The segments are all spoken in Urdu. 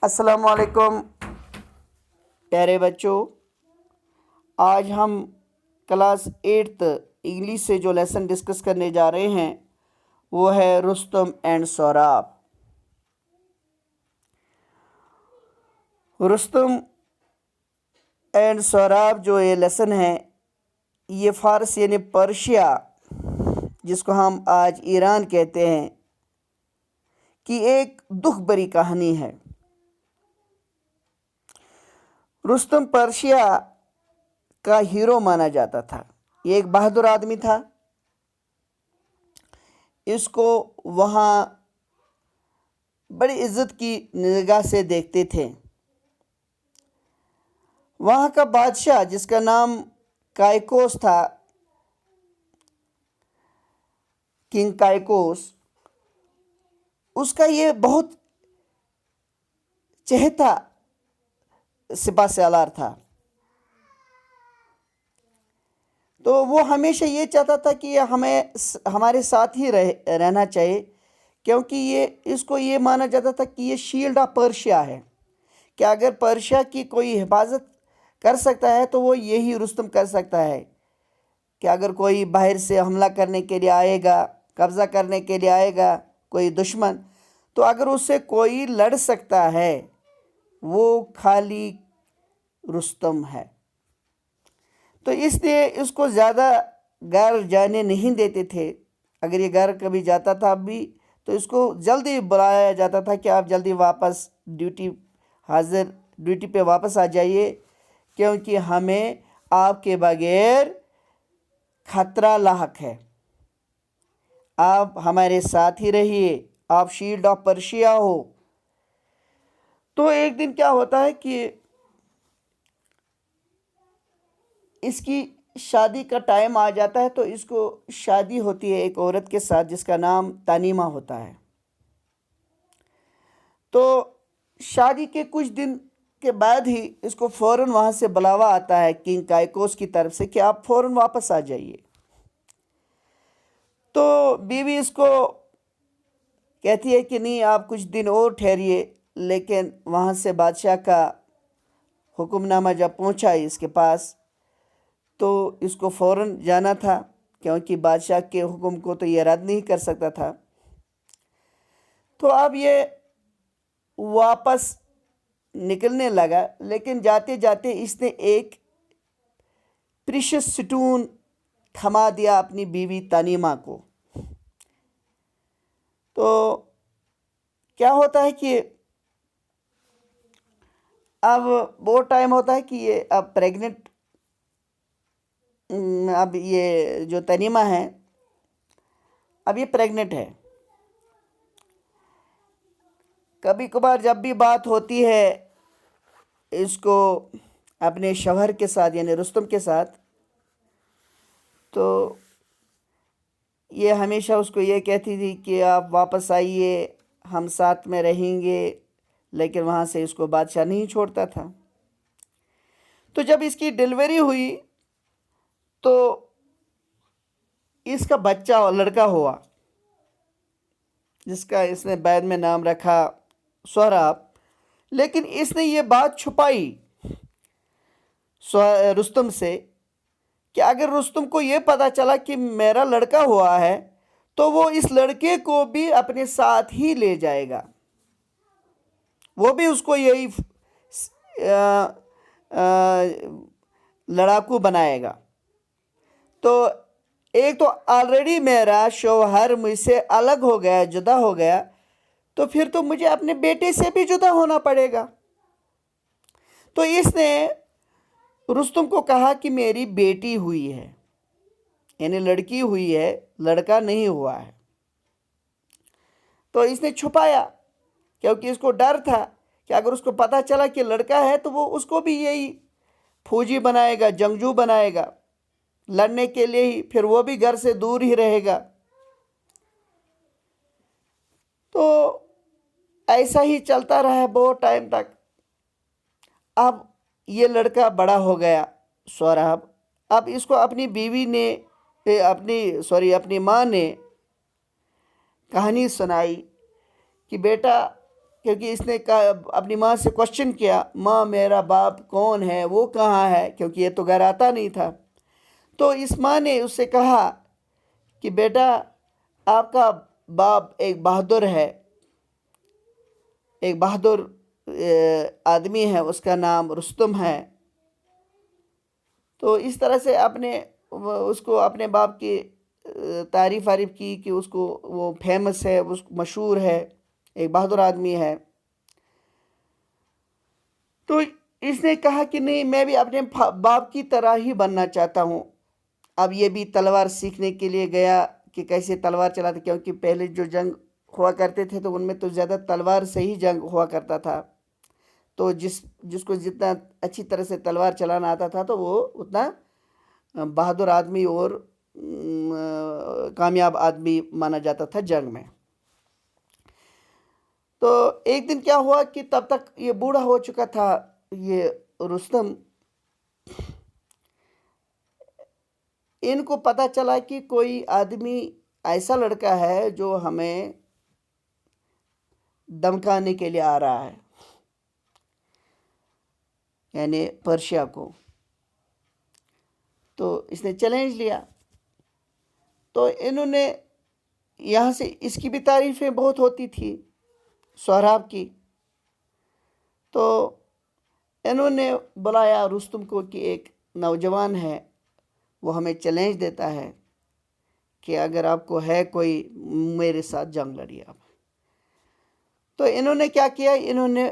السلام علیکم پیارے بچوں، آج ہم کلاس 8 انگلش سے جو لیسن ڈسکس کرنے جا رہے ہیں وہ ہے رستم اینڈ سہراب۔ رستم اینڈ سہراب جو یہ لیسن ہے یہ فارس یعنی پرشیا، جس کو ہم آج ایران کہتے ہیں، کی ایک دکھ بھری کہانی ہے۔ رستم پرشیا کا ہیرو مانا جاتا تھا۔ یہ ایک بہادر آدمی تھا۔ اس کو وہاں بڑی عزت کی نگاہ سے دیکھتے تھے۔ وہاں کا بادشاہ جس کا نام کائکوس تھا، کنگ کائکوس، اس کا یہ بہت چہتا سپاہ سالار تھا۔ تو وہ ہمیشہ یہ چاہتا تھا کہ یہ ہمارے ساتھ ہی رہنا چاہیے، کیونکہ اس کو یہ مانا جاتا تھا کہ یہ شیلڈ آف پرشیا ہے، کہ اگر پرشیا کی کوئی حفاظت کر سکتا ہے تو وہ یہی رستم کر سکتا ہے، کہ اگر کوئی باہر سے حملہ کرنے کے لیے آئے گا، قبضہ کرنے کے لیے آئے گا کوئی دشمن، تو اگر اس سے کوئی لڑ سکتا ہے وہ خالی رستم ہے۔ تو اس لیے اس کو زیادہ گھر جانے نہیں دیتے تھے۔ اگر یہ گھر کبھی جاتا تھا بھی تو اس کو جلدی بلایا جاتا تھا کہ آپ جلدی واپس ڈیوٹی پہ واپس آ جائیے، کیونکہ ہمیں آپ کے بغیر خطرہ لاحق ہے۔ آپ ہمارے ساتھ ہی رہیے، آپ شیلڈ آف پرشیا ہو۔ تو ایک دن کیا ہوتا ہے کہ اس کی شادی کا ٹائم آ جاتا ہے، تو اس کو شادی ہوتی ہے ایک عورت کے ساتھ جس کا نام تانیما ہوتا ہے۔ تو شادی کے کچھ دن کے بعد ہی اس کو فوراً وہاں سے بلاوا آتا ہے کنگ کائکوس کی طرف سے کہ آپ فوراً واپس آ جائیے۔ تو بیوی اس کو کہتی ہے کہ نہیں، آپ کچھ دن اور ٹھہریے، لیکن وہاں سے بادشاہ کا حکم نامہ جب پہنچا اس کے پاس تو اس کو فوراً جانا تھا، کیونکہ بادشاہ کے حکم کو تو یہ رد نہیں کر سکتا تھا۔ تو اب یہ واپس نکلنے لگا، لیکن جاتے جاتے اس نے ایک پریشس سٹون تھما دیا اپنی بیوی تانیما کو۔ تو کیا ہوتا ہے کہ اب وہ ٹائم ہوتا ہے کہ یہ اب پریگننٹ، اب یہ جو تانیما ہے اب یہ پریگننٹ ہے۔ کبھی کبھار جب بھی بات ہوتی ہے اس کو اپنے شوہر کے ساتھ یعنی رستم کے ساتھ، تو یہ ہمیشہ اس کو یہ کہتی تھی کہ آپ واپس آئیے، ہم ساتھ میں رہیں گے، لیکن وہاں سے اس کو بادشاہ نہیں چھوڑتا تھا۔ تو جب اس کی ڈیلیوری ہوئی تو اس کا بچہ لڑکا ہوا، جس کا اس نے بعد میں نام رکھا سہراب۔ لیکن اس نے یہ بات چھپائی رستم سے کہ اگر رستم کو یہ پتہ چلا کہ میرا لڑکا ہوا ہے تو وہ اس لڑکے کو بھی اپنے ساتھ ہی لے جائے گا، وہ بھی اس کو یہی لڑاکو بنائے گا۔ تو ایک تو آلریڈی میرا شوہر مجھ سے الگ ہو گیا، جدا ہو گیا، تو پھر تو مجھے اپنے بیٹے سے بھی جدا ہونا پڑے گا۔ تو اس نے رستم کو کہا کہ میری بیٹی ہوئی ہے، یعنی لڑکی ہوئی ہے، لڑکا نہیں ہوا ہے۔ تو اس نے چھپایا، کیونکہ اس کو ڈر تھا کہ اگر اس کو پتہ چلا کہ لڑکا ہے تو وہ اس کو بھی یہی فوجی بنائے گا، جنگجو بنائے گا، لڑنے کے لیے ہی، پھر وہ بھی گھر سے دور ہی رہے گا۔ تو ایسا ہی چلتا رہا بہت ٹائم تک۔ اب یہ لڑکا بڑا ہو گیا سہراب۔ اب اس کو اپنی بیوی نے اپنی ماں نے کہانی سنائی کہ بیٹا کیونکہ اس نے کہا اپنی ماں سے کوشچن کیا، ماں میرا باپ کون ہے، وہ کہاں ہے، کیونکہ یہ تو گھر آتا نہیں تھا۔ تو اس ماں نے اس سے کہا کہ بیٹا آپ کا باپ ایک بہادر ہے، ایک بہادر آدمی ہے، اس کا نام رستم ہے۔ تو اس طرح سے اس کو اپنے باپ کی تعریف کی کہ اس کو وہ فیمس ہے، اس مشہور ہے، ایک بہادر آدمی ہے۔ تو اس نے کہا کہ نہیں، میں بھی اپنے باپ کی طرح ہی بننا چاہتا ہوں۔ اب یہ بھی تلوار سیکھنے کے لیے گیا کہ کیسے تلوار چلاتے، کیونکہ پہلے جو جنگ ہوا کرتے تھے تو ان میں تو زیادہ تلوار سے ہی جنگ ہوا کرتا تھا۔ تو جس کو جتنا اچھی طرح سے تلوار چلانا آتا تھا تو وہ اتنا بہادر آدمی اور کامیاب آدمی مانا جاتا تھا جنگ میں۔ تو ایک دن کیا ہوا کہ تب تک یہ بوڑھا ہو چکا تھا یہ رستم۔ ان کو پتہ چلا کہ کوئی آدمی ایسا لڑکا ہے جو ہمیں دمکانے کے لیے آ رہا ہے، یعنی پرشیا کو۔ تو اس نے چیلنج لیا۔ تو انہوں نے یہاں سے اس کی بھی تعریفیں بہت ہوتی تھی سہراب کی۔ تو انہوں نے بلایا رستم کو کہ ایک نوجوان ہے، وہ ہمیں چیلنج دیتا ہے کہ اگر آپ کو ہے کوئی میرے ساتھ جنگ لڑیے آپ۔ تو انہوں نے کیا کیا، انہوں نے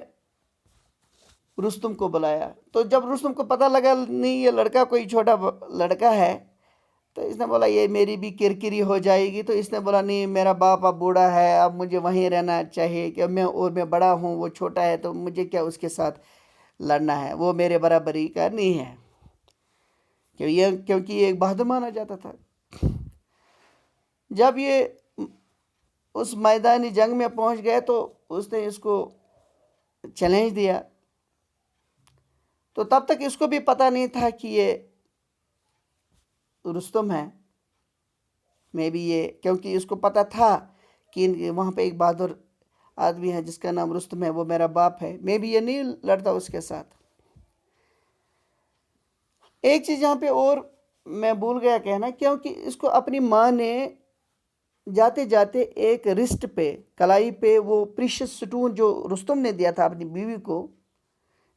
رستم کو بلایا۔ تو جب رستم کو پتہ لگا نہیں یہ لڑکا کوئی چھوٹا لڑکا ہے، تو اس نے بولا یہ میری بھی کرکری ہو جائے گی۔ تو اس نے بولا نہیں، میرا باپ اب بوڑھا ہے، اب مجھے وہیں رہنا چاہیے، کہ میں بڑا ہوں، وہ چھوٹا ہے، تو مجھے کیا اس کے ساتھ لڑنا ہے، وہ میرے برابری کا نہیں ہے، کیونکہ یہ ایک بہادر مانا جاتا تھا۔ جب یہ اس میدانی جنگ میں پہنچ گئے تو اس نے اس کو چیلنج دیا۔ تو تب تک اس کو بھی پتہ نہیں تھا کہ یہ رستم ہے، میں بھی یہ، کیونکہ اس کو پتہ تھا کہ وہاں پہ ایک بہادر آدمی ہے جس کا نام رستم ہے، وہ میرا باپ ہے، میں بھی یہ نہیں لڑتا اس کے ساتھ۔ ایک چیز یہاں پہ اور میں بھول گیا کہنا، کیونکہ اس کو اپنی ماں نے جاتے جاتے ایک رسٹ پہ، کلائی پہ، وہ پریشس سٹون جو رستم نے دیا تھا اپنی بیوی کو،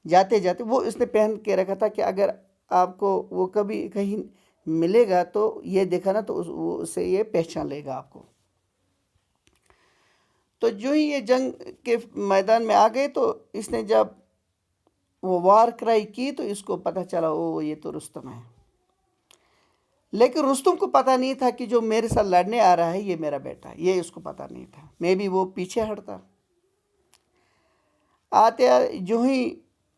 جاتے جاتے وہ اس نے پہن کے رکھا تھا کہ اگر آپ کو وہ کبھی کہیں ملے گا تو یہ دیکھا نا، تو اسے یہ پہچان لے گا آپ کو۔ تو جو ہی یہ جنگ کے میدان میں آ گئے تو اس نے جب وہ وار کرائی کی تو اس کو پتہ چلا او یہ تو رستم ہے۔ لیکن رستم کو پتہ نہیں تھا کہ جو میرے ساتھ لڑنے آ رہا ہے یہ میرا بیٹا ہے، یہ اس کو پتہ نہیں تھا، میں بھی وہ پیچھے ہٹتا۔ آتے جو ہی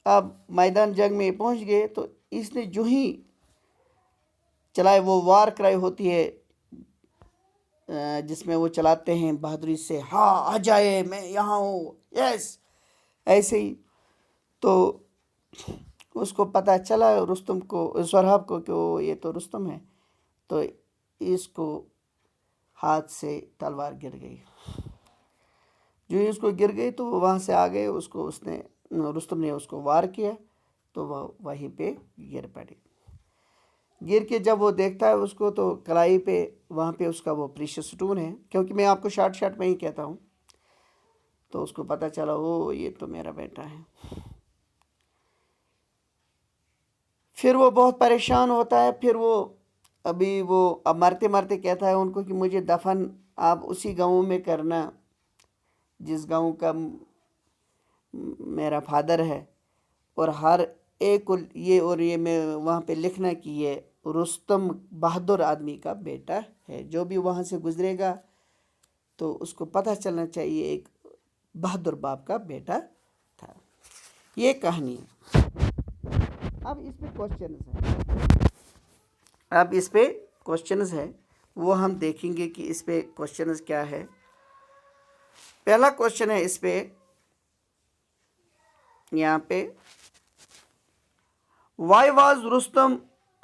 آپ میدان جنگ میں پہنچ گئے تو اس نے جو ہی چلائے، وہ وار کرائی ہوتی ہے جس میں وہ چلاتے ہیں بہادری سے، ہاں آ جائے میں یہاں ہوں، یس، ایسے ہی۔ تو اس کو پتہ چلا رستم کو، سہراب کو، کہ یہ تو رستم ہے۔ تو اس کو ہاتھ سے تلوار گر گئی۔ جو ہی اس کو گر گئی تو وہ وہاں سے آ گئے، رستم نے اس کو وار کیا تو وہ وہیں پہ گر پڑی۔ گر کے جب وہ دیکھتا ہے اس کو تو کلائی پہ، وہاں پہ اس کا وہ پریشس سٹون ہے، کیونکہ میں آپ کو شارٹ میں ہی کہتا ہوں۔ تو اس کو پتہ چلا او یہ تو میرا بیٹا ہے۔ پھر وہ بہت پریشان ہوتا ہے، پھر وہ اب مرتے مرتے کہتا ہے ان کو کہ مجھے دفن آپ اسی گاؤں میں کرنا جس گاؤں کا میرا فادر ہے، اور ہر ایک کو یہ میں وہاں پہ لکھنا کہ یہ رستم بہادر آدمی کا بیٹا ہے، جو بھی وہاں سے گزرے گا تو اس کو پتہ چلنا چاہیے ایک بہادر باپ کا بیٹا تھا۔ یہ کہانی ہے۔ اب اس پہ کوشچنز ہے، وہ ہم دیکھیں گے کہ اس پہ کوشچنز کیا ہے۔ پہلا کوشچن ہے اس پہ، یہاں پہ why was Rustam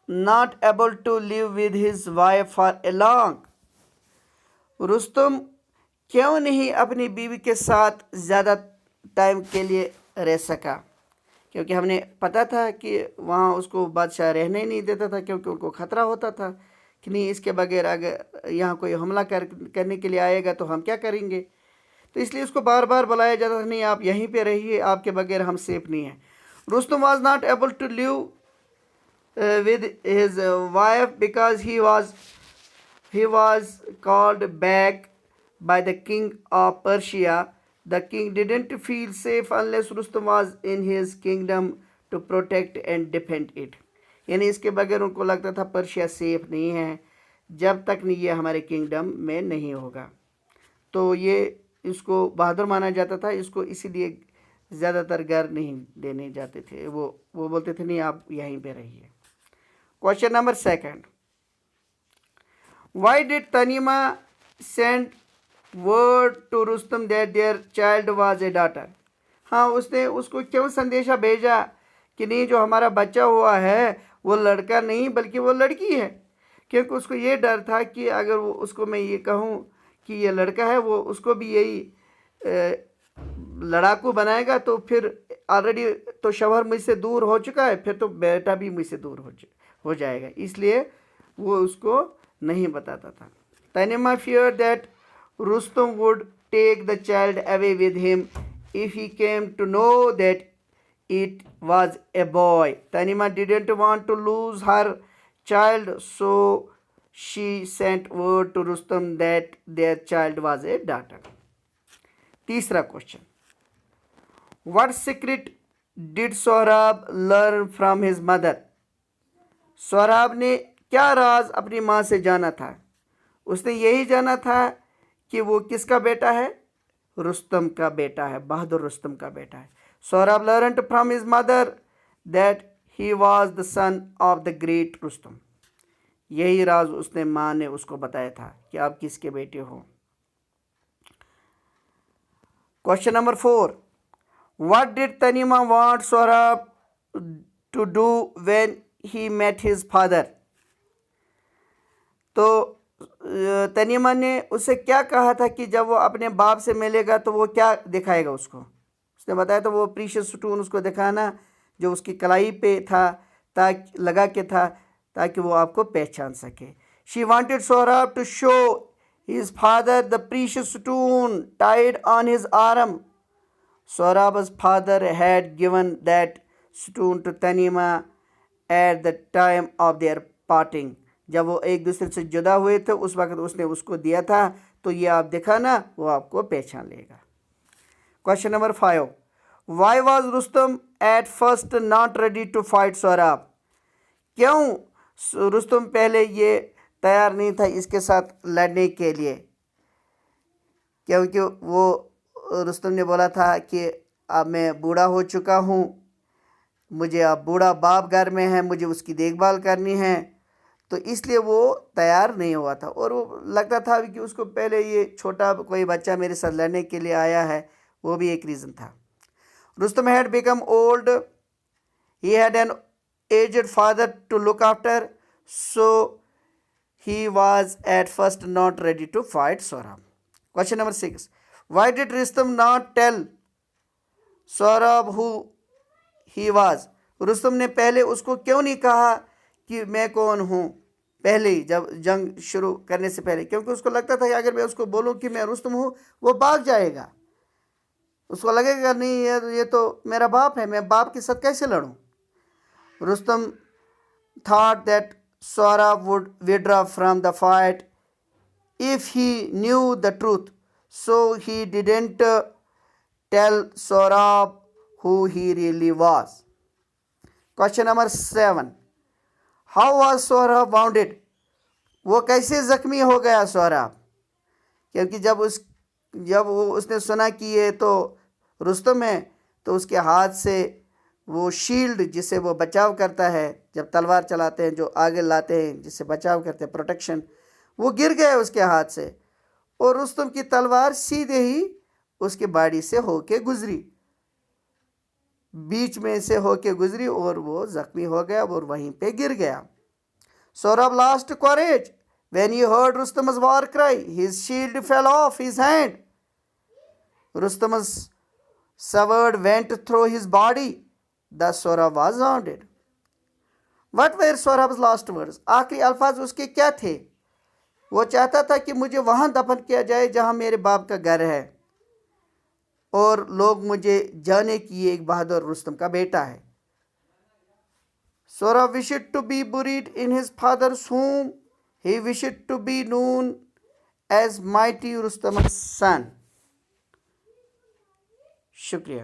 not able to live with his wife for a long؟ Rustam کیوں نہیں اپنی بیوی کے ساتھ زیادہ ٹائم کے لیے رہ سکا، کیونکہ ہم نے پتہ تھا کہ وہاں اس کو بادشاہ رہنے نہیں دیتا تھا، کیونکہ ان کو خطرہ ہوتا تھا کہ نہیں اس کے بغیر اگر یہاں کوئی حملہ کرنے کے لیے آئے گا تو ہم کیا کریں گے. تو اس لیے اس کو بار بار بلایا جاتا تھا، نہیں آپ یہیں پہ رہیے، آپ کے بغیر ہم سیف نہیں ہیں. Rustam was not able to live with his wife because he was called back by the king of Persia. The king didn't feel safe unless Rustam was in his kingdom to protect and defend it. یعنی اس کے بغیر ان کو لگتا تھا پرشیا سیف نہیں ہے جب تک نہیں یہ ہمارے کنگڈم میں نہیں ہوگا. تو یہ اس کو بہادر مانا جاتا تھا، اس کو اسی لیے زیادہ تر گھر نہیں دینے جاتے تھے، وہ بولتے تھے نہیں آپ یہیں پہ رہیے. Question number 2. Why did Tanima send word to Rustam that their child was a daughter? ہاں اس نے اس کو کیوں سندیشہ بھیجا کہ نہیں جو ہمارا بچہ ہوا ہے وہ لڑکا نہیں بلکہ وہ لڑکی ہے، کیونکہ اس کو یہ ڈر تھا کہ اگر وہ اس کو میں یہ کہوں کہ یہ لڑکا ہے وہ اس کو بھی یہی لڑاکو بنائے گا، تو پھر آلریڈی تو شوہر مجھ سے دور ہو چکا ہے، پھر تو بیٹا بھی مجھ سے دور ہو جائے گا، اس لیے وہ اس کو نہیں بتاتا تھا. Tanima feared that Rustam would take the child away with him if he came to know that it was a boy. Tanima didn't want to lose her child, so she sent word to Rustam that their child was a daughter. تیسرا question. What secret did Sohrab learn from his mother? Sohrab نے کیا راز اپنی ماں سے جانا تھا؟ اس نے یہی جانا تھا کہ وہ کس کا بیٹا ہے؟ رستم کا بیٹا ہے، بہادر رستم کا بیٹا ہے. Sohrab learned from his mother that he was the son of the great Rustam. یہی راز اس نے ماں نے اس کو بتایا تھا کہ آپ کس کے بیٹے ہو. Question number 4. What did Tanima want Sohrab to do when he met his father? تو تنیمہ نے اسے کیا کہا تھا کہ جب وہ اپنے باپ سے ملے گا تو وہ کیا دکھائے گا اس کو؟ اس نے بتایا تو وہ پریشس سٹون اس کو دکھانا جو اس کی کلائی پہ تھا لگا کے تھا تاکہ وہ آپ کو پہچان سکے. She wanted Sohrab to show his father the precious stone tied on his arm. Sohrab's father had given that stone to Tanima at the time of their parting. جب وہ ایک دوسرے سے جدا ہوئے تھے اس وقت اس نے اس کو دیا تھا، تو یہ آپ دکھانا وہ آپ کو پہچان لے گا. Question number 5. Why was Rustam at first not ready to fight Sohrab? کیوں رستم پہلے یہ تیار نہیں تھا اس کے ساتھ لڑنے کے لیے؟ کیونکہ وہ رستم نے بولا تھا کہ اب میں بوڑھا ہو چکا ہوں، مجھے اب بوڑھا باپ گھر میں ہے، مجھے اس کی دیکھ بھال کرنی ہے، تو اس لیے وہ تیار نہیں ہوا تھا. اور وہ لگتا تھا کہ اس کو پہلے یہ چھوٹا کوئی بچہ میرے ساتھ لڑنے کے لیے آیا ہے، وہ بھی ایک ریزن تھا. Rustam had become old. He had an aged father to look after, so he was at first not ready to fight Sohrab. Question number 6. Why did Rustam not tell Sohrab who he was? Rustam نے پہلے اس کو کیوں نہیں کہا کہ میں کون ہوں پہلے ہی جب جنگ شروع کرنے سے پہلے؟ کیونکہ اس کو لگتا تھا کہ اگر میں اس کو بولوں کہ میں رستم ہوں وہ بھاگ جائے گا، اس کو لگے گا نہیں یہ تو میرا باپ ہے، میں باپ کے ساتھ کیسے لڑوں. Rustam thought that Sohrab would withdraw from the fight if he knew the truth, so he didn't tell Sohrab who he really was. Question number 7. How was Sohrab wounded? وہ کیسے زخمی ہو گیا سہراب؟ کیونکہ جب اس نے سنا کہ یہ تو رستم ہے تو اس کے ہاتھ سے وہ شیلڈ جس سے وہ بچاؤ کرتا ہے جب تلوار چلاتے ہیں، جو آگے لاتے ہیں جس سے بچاؤ کرتے ہیں پروٹیکشن، وہ گر گئے اس کے ہاتھ سے، اور رستم کی تلوار سیدھے ہی اس کے باڈی سے ہو کے گزری، بیچ میں سے ہو کے گزری اور وہ زخمی ہو گیا اور وہیں پہ گر گیا. Sohrab lost courage when he heard Rustam's war cry. His shield fell off his hand. Rustam's sword went through his body. The Saurabh was wounded. What were Saurabh's last words? آخری الفاظ اس کے کیا تھے؟ وہ چاہتا تھا کہ مجھے وہاں دفن کیا جائے جہاں میرے باپ کا گھر ہے اور لوگ مجھے جانے کی یہ ایک بہادر رستم کا بیٹا ہے. Saurabh wished to be buried in his father's home. He wished to be known as mighty Rustam's son. شکریہ.